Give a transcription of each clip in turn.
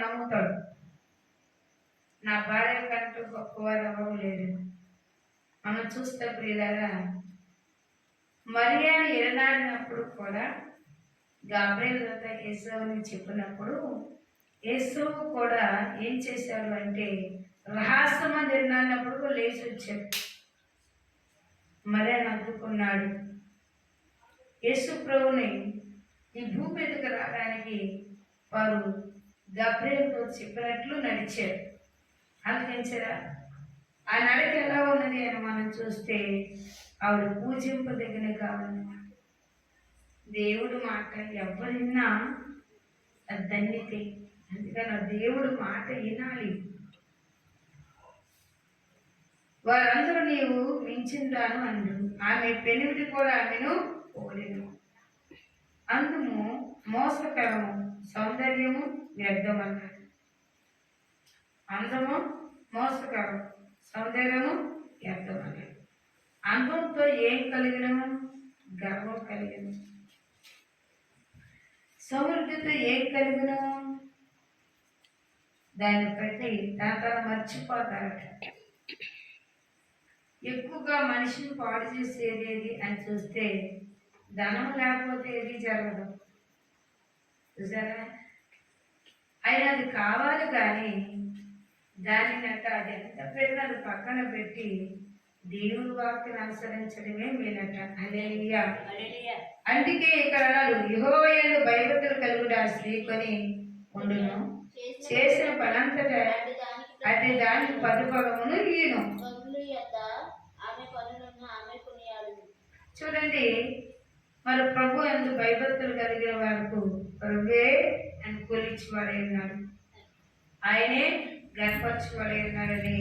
నమ్ముతాడు. నా భార్య కంటూ గొప్పవారు ఎవరు లేరు. మనం చూస్తే ప్రియులారా, మరియాని ఎడనాడినప్పుడు కూడా గాబ్రియెల్ దూత యేసుని చెప్పినప్పుడు యేసు కూడా ఏం చేశాడు అంటే రహస్యమంది ఎడనాడినప్పుడు లేచి వచ్చాడు. మరియాని అందుకున్నాడు. యేసు ప్రభుని ఈ భూమి మీదకి రావడానికి వారు గాబ్రియెల్తో చెప్పినట్లు నడిచారు. ఆలోచించారా? ఆ నడక ఎలా ఉన్నది అని మనం చూస్తే ఆవిడ పూజింపదగిన కావాలి. దేవుడు మాట ఎవరిన్నా అది ధన్యతే. అందుకని దేవుడు మాట వినాలి. వారందరూ నీవు మించిందాను అందు. ఆమె పెనిమిటి కూడా ఆమెను పోలేను. అందుము మోసకరము, సౌందర్యము వ్యర్థమన్నాడు. అందము మోసకరం, సౌందర్యము వ్యర్థమన్నాడు. అందంతో ఏం కలిగినము? గర్వం కలిగిన. సమృద్ధితో ఏం కలిగినము? దాన్ని బట్టి తన మర్చిపోతారట. ఎక్కువగా మనిషిని పాడు చేసేది ఏది అని చూస్తే ధనం లేకపోతే ఏది జరగదు. చూసారా? అయినా అది కావాలి కానీ దానిని అది ఎంత పెరిగినా అది పక్కన పెట్టి దేవుని వాక్యం అనుసరించడమే మేలట. హల్లెలూయా. అందుకే ఇక్కడ యెహోవా యందు భయభక్తులు కలుగుట శ్రీకొని ఉండును, చేసిన పనంతటా అటు దానికి పదుపగమును ఈయను. చూడండి, మరి ప్రభు యందు భయభక్తులు కలిగిన వారికి ప్రభువే అనుకూలించబడి ఉన్నాడు, ఆయనే గణపరచబడి ఉన్నాడని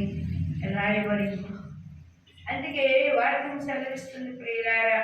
రాయబడింది. అందుకే వాక్యం సెలవిస్తుంది ప్రియులారా,